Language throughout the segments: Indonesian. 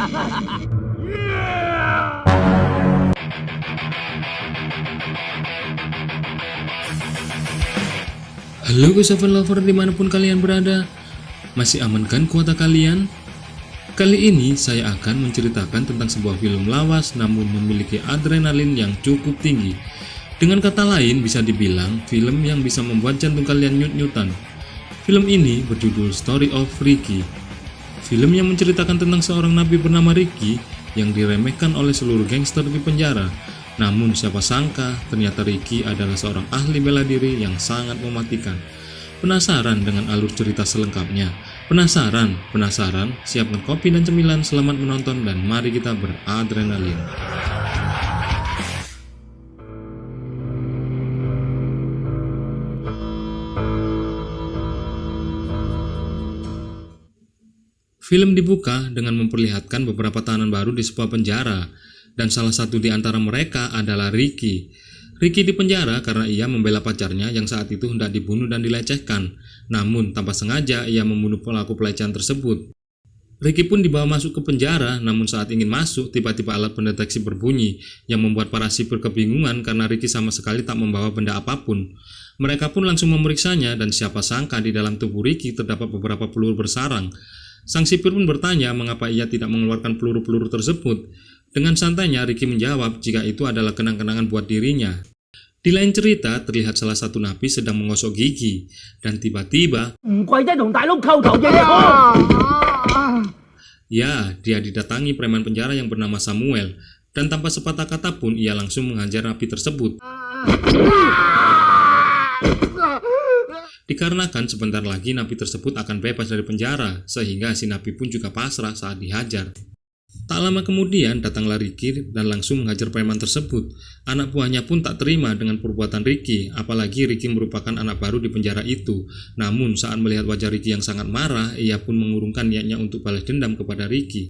Halo Go7 Lover dimanapun kalian berada, masih aman kan kuota kalian? Kali ini saya akan menceritakan tentang sebuah film lawas namun memiliki adrenalin yang cukup tinggi. Dengan kata lain bisa dibilang film yang bisa membuat jantung kalian nyut-nyutan. Film ini berjudul Story of Ricky. Film yang menceritakan tentang seorang napi bernama Ricky yang diremehkan oleh seluruh gangster di penjara. Namun siapa sangka ternyata Ricky adalah seorang ahli bela diri yang sangat mematikan. Penasaran dengan alur cerita selengkapnya? Penasaran? Siapkan kopi dan cemilan, selamat menonton dan mari kita beradrenalin. Film dibuka dengan memperlihatkan beberapa tahanan baru di sebuah penjara. Dan salah satu di antara mereka adalah Ricky. Ricky dipenjara karena ia membela pacarnya yang saat itu hendak dibunuh dan dilecehkan. Namun tanpa sengaja ia membunuh pelaku pelecehan tersebut. Ricky pun dibawa masuk ke penjara, namun saat ingin masuk tiba-tiba alat pendeteksi berbunyi yang membuat para sipir kebingungan karena Ricky sama sekali tak membawa benda apapun. Mereka pun langsung memeriksanya dan siapa sangka di dalam tubuh Ricky terdapat beberapa peluru bersarang. Sang sipir pun bertanya mengapa ia tidak mengeluarkan peluru-peluru tersebut. Dengan santainya Ricky menjawab jika itu adalah kenang-kenangan buat dirinya. Di lain cerita terlihat salah satu napi sedang menggosok gigi dan tiba-tiba ya, dia didatangi preman penjara yang bernama Samuel dan tanpa sepatah kata pun ia langsung menghajar napi tersebut. Dikarenakan sebentar lagi napi tersebut akan bebas dari penjara sehingga si napi pun juga pasrah saat dihajar. Tak lama kemudian datanglah Ricky dan langsung menghajar preman tersebut. Anak buahnya pun tak terima dengan perbuatan Ricky, apalagi Ricky merupakan anak baru di penjara itu. Namun saat melihat wajah Ricky yang sangat marah, ia pun mengurungkan niatnya untuk balas dendam kepada Ricky.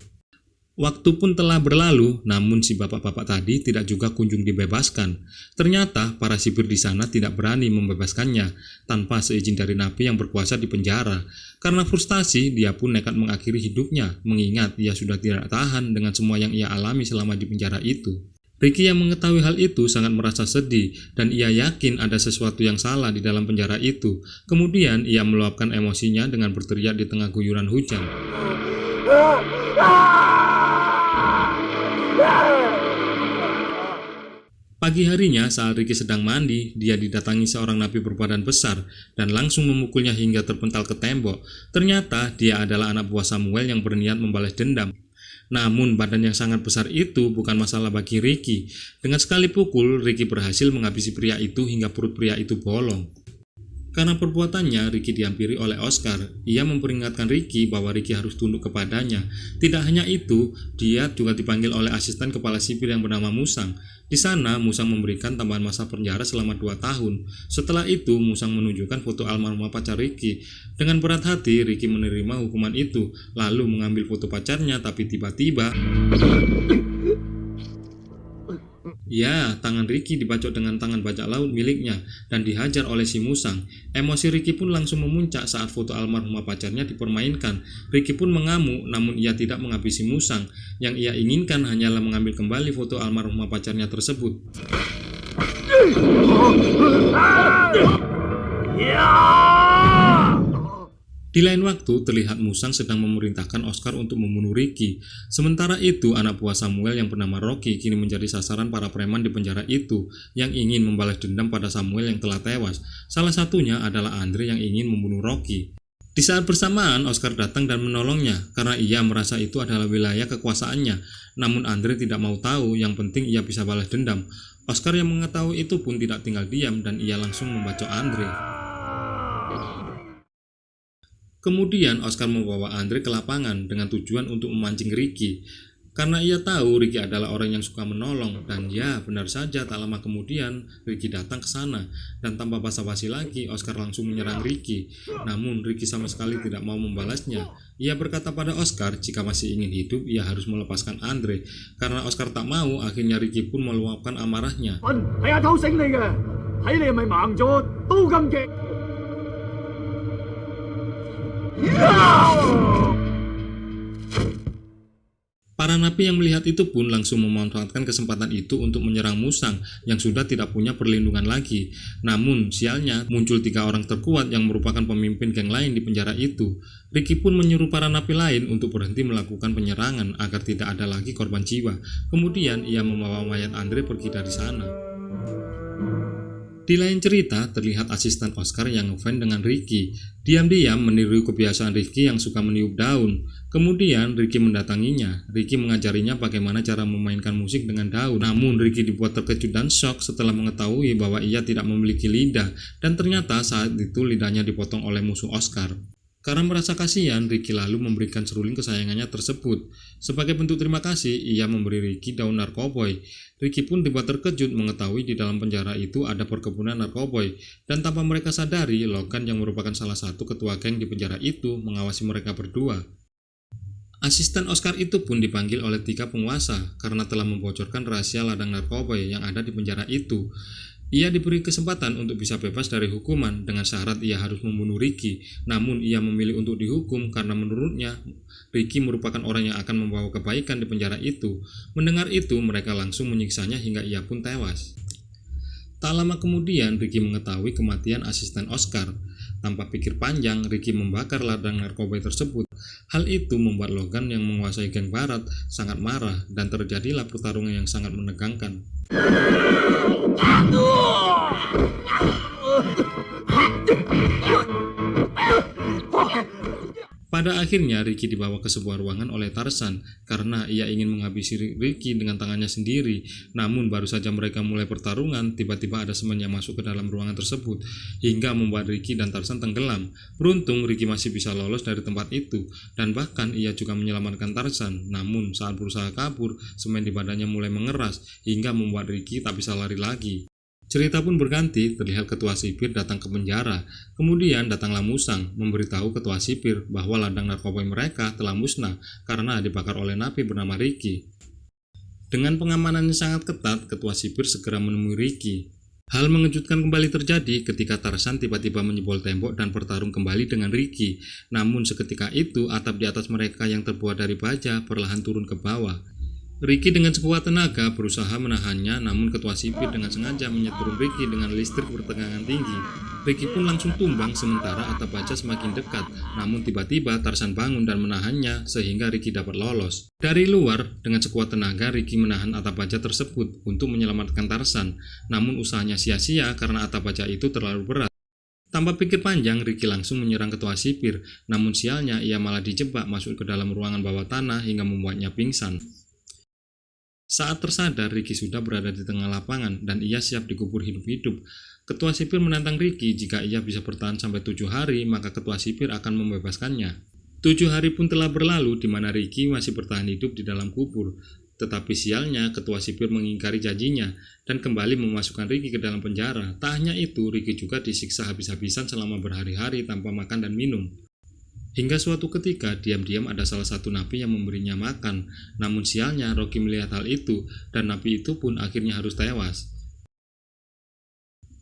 Waktu pun telah berlalu, namun si bapak-bapak tadi tidak juga kunjung dibebaskan. Ternyata para sipir di sana tidak berani membebaskannya tanpa seizin dari napi yang berkuasa di penjara. Karena frustasi, dia pun nekat mengakhiri hidupnya, mengingat ia sudah tidak tahan dengan semua yang ia alami selama di penjara itu. Ricky yang mengetahui hal itu sangat merasa sedih dan ia yakin ada sesuatu yang salah di dalam penjara itu. Kemudian ia meluapkan emosinya dengan berteriak di tengah guyuran hujan. Pagi harinya saat Ricky sedang mandi, dia didatangi seorang napi berbadan besar dan langsung memukulnya hingga terpental ke tembok. Ternyata dia adalah anak buah Samuel yang berniat membalas dendam. Namun badan yang sangat besar itu bukan masalah bagi Ricky. Dengan sekali pukul, Ricky berhasil menghabisi pria itu hingga perut pria itu bolong. Karena perbuatannya, Ricky dihampiri oleh Oscar. Ia memperingatkan Ricky bahwa Ricky harus tunduk kepadanya. Tidak hanya itu, dia juga dipanggil oleh asisten kepala sipir yang bernama Musang. Di sana, Musang memberikan tambahan masa penjara selama 2 tahun. Setelah itu, Musang menunjukkan foto almarhumah pacar Ricky. Dengan berat hati, Ricky menerima hukuman itu, lalu mengambil foto pacarnya, tapi tiba-tiba ya, tangan Ricky dibacok dengan tangan bajak laut miliknya dan dihajar oleh si Musang. Emosi Ricky pun langsung memuncak saat foto almarhumah pacarnya dipermainkan. Ricky pun mengamuk, namun ia tidak menghabisi Musang. Yang ia inginkan hanyalah mengambil kembali foto almarhumah pacarnya tersebut. Di lain waktu, terlihat Musang sedang memerintahkan Oscar untuk membunuh Ricky. Sementara itu, anak buah Samuel yang bernama Rocky kini menjadi sasaran para preman di penjara itu yang ingin membalas dendam pada Samuel yang telah tewas. Salah satunya adalah Andre yang ingin membunuh Rocky. Di saat bersamaan, Oscar datang dan menolongnya karena ia merasa itu adalah wilayah kekuasaannya. Namun Andre tidak mau tahu, yang penting ia bisa balas dendam. Oscar yang mengetahui itu pun tidak tinggal diam dan ia langsung membacok Andre. Kemudian Oscar membawa Andre ke lapangan dengan tujuan untuk memancing Ricky. Karena ia tahu Ricky adalah orang yang suka menolong, dan ya benar saja tak lama kemudian Ricky datang ke sana dan tanpa basa-basi lagi Oscar langsung menyerang Ricky. Namun Ricky sama sekali tidak mau membalasnya. Ia berkata pada Oscar jika masih ingin hidup ia harus melepaskan Andre. Karena Oscar tak mau, akhirnya Ricky pun meluapkan amarahnya. Para napi yang melihat itu pun langsung memanfaatkan kesempatan itu untuk menyerang Musang yang sudah tidak punya perlindungan lagi. Namun sialnya muncul 3 orang terkuat yang merupakan pemimpin geng lain di penjara itu. Ricky pun menyuruh para napi lain untuk berhenti melakukan penyerangan agar tidak ada lagi korban jiwa. Kemudian ia membawa mayat Andre pergi dari sana. Di lain cerita, terlihat asisten Oscar yang ngefans dengan Ricky. Diam-diam meniru kebiasaan Ricky yang suka meniup daun. Kemudian Ricky mendatanginya. Ricky mengajarinya bagaimana cara memainkan musik dengan daun. Namun Ricky dibuat terkejut dan shock setelah mengetahui bahwa ia tidak memiliki lidah. Dan ternyata saat itu lidahnya dipotong oleh musuh Oscar. Karena merasa kasihan, Ricky lalu memberikan seruling kesayangannya tersebut. Sebagai bentuk terima kasih, ia memberi Ricky daun narkoboy. Ricky pun dibuat terkejut mengetahui di dalam penjara itu ada perkebunan narkoboy. Dan tanpa mereka sadari, Logan yang merupakan salah satu ketua geng di penjara itu mengawasi mereka berdua. Asisten Oscar itu pun dipanggil oleh 3 penguasa karena telah membocorkan rahasia ladang narkoboy yang ada di penjara itu. Ia diberi kesempatan untuk bisa bebas dari hukuman dengan syarat ia harus membunuh Ricky. Namun ia memilih untuk dihukum karena menurutnya Ricky merupakan orang yang akan membawa kebaikan di penjara itu. Mendengar itu mereka langsung menyiksanya hingga ia pun tewas. Tak lama kemudian Ricky mengetahui kematian asisten Oscar. Tanpa pikir panjang, Ricky membakar ladang narkoba tersebut. Hal itu membuat Logan yang menguasai geng barat sangat marah dan terjadilah pertarungan yang sangat menegangkan. Pada akhirnya Ricky dibawa ke sebuah ruangan oleh Tarzan karena ia ingin menghabisi Ricky dengan tangannya sendiri. Namun baru saja mereka mulai pertarungan, tiba-tiba ada semen yang masuk ke dalam ruangan tersebut hingga membuat Ricky dan Tarzan tenggelam. Beruntung Ricky masih bisa lolos dari tempat itu dan bahkan ia juga menyelamatkan Tarzan. Namun saat berusaha kabur, semen di badannya mulai mengeras hingga membuat Ricky tak bisa lari lagi. Cerita pun berganti, terlihat ketua sipir datang ke penjara. Kemudian datanglah Musang, memberitahu ketua sipir bahwa ladang narkoba mereka telah musnah karena dibakar oleh napi bernama Ricky. Dengan pengamanan yang sangat ketat, ketua sipir segera menemui Ricky. Hal mengejutkan kembali terjadi ketika Tarzan tiba-tiba menyebol tembok dan bertarung kembali dengan Ricky. Namun seketika itu, atap di atas mereka yang terbuat dari baja perlahan turun ke bawah. Ricky dengan sekuat tenaga berusaha menahannya, namun ketua sipir dengan sengaja menyetrum Ricky dengan listrik bertegangan tinggi. Ricky pun langsung tumbang sementara atap baja semakin dekat, namun tiba-tiba Tarzan bangun dan menahannya sehingga Ricky dapat lolos. Dari luar, dengan sekuat tenaga Ricky menahan atap baja tersebut untuk menyelamatkan Tarzan, namun usahanya sia-sia karena atap baja itu terlalu berat. Tanpa pikir panjang, Ricky langsung menyerang ketua sipir, namun sialnya ia malah dijebak masuk ke dalam ruangan bawah tanah hingga membuatnya pingsan. Saat tersadar, Ricky sudah berada di tengah lapangan dan ia siap dikubur hidup-hidup. Ketua sipir menantang Ricky jika ia bisa bertahan sampai 7 hari, maka ketua sipir akan membebaskannya. 7 hari pun telah berlalu di mana Ricky masih bertahan hidup di dalam kubur. Tetapi sialnya, ketua sipir mengingkari janjinya dan kembali memasukkan Ricky ke dalam penjara. Tak hanya itu, Ricky juga disiksa habis-habisan selama berhari-hari tanpa makan dan minum. Hingga suatu ketika, diam-diam ada salah satu napi yang memberinya makan. Namun sialnya, Rocky melihat hal itu, dan napi itu pun akhirnya harus tewas.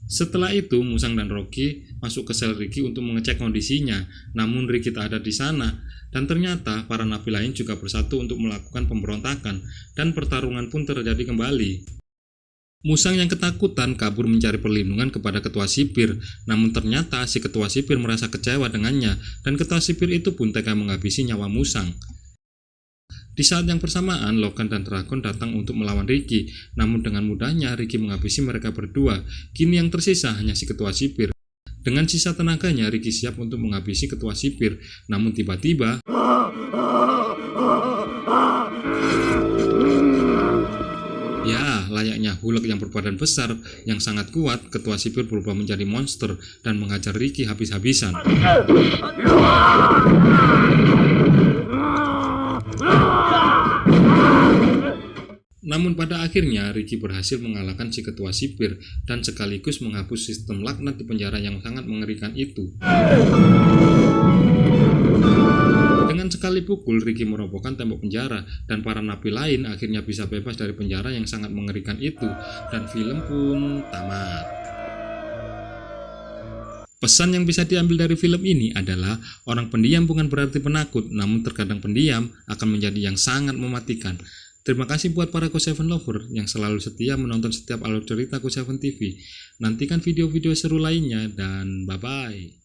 Setelah itu, Musang dan Rocky masuk ke sel Ricky untuk mengecek kondisinya. Namun Ricky tak ada di sana, dan ternyata para napi lain juga bersatu untuk melakukan pemberontakan, dan pertarungan pun terjadi kembali. Musang yang ketakutan kabur mencari perlindungan kepada ketua sipir, namun ternyata si ketua sipir merasa kecewa dengannya, dan ketua sipir itu pun tega menghabisi nyawa Musang. Di saat yang bersamaan, Logan dan Dragon datang untuk melawan Ricky, namun dengan mudahnya Ricky menghabisi mereka berdua. Kini yang tersisa hanya si ketua sipir. Dengan sisa tenaganya, Ricky siap untuk menghabisi ketua sipir, namun tiba-tiba ya, layaknya Hulk yang berbadan besar yang sangat kuat, ketua sipir berubah menjadi monster dan menghajar Ricky habis-habisan. Namun pada akhirnya Ricky berhasil mengalahkan si ketua sipir dan sekaligus menghapus sistem laknat di penjara yang sangat mengerikan itu. Dengan sekali pukul, Ricky merobohkan tembok penjara dan para napi lain akhirnya bisa bebas dari penjara yang sangat mengerikan itu, dan film pun tamat. Pesan yang bisa diambil dari film ini adalah orang pendiam bukan berarti penakut, namun terkadang pendiam akan menjadi yang sangat mematikan. Terima kasih buat para Ko7 lover yang selalu setia menonton setiap alur cerita Ko7 TV. Nantikan video-video seru lainnya dan bye-bye.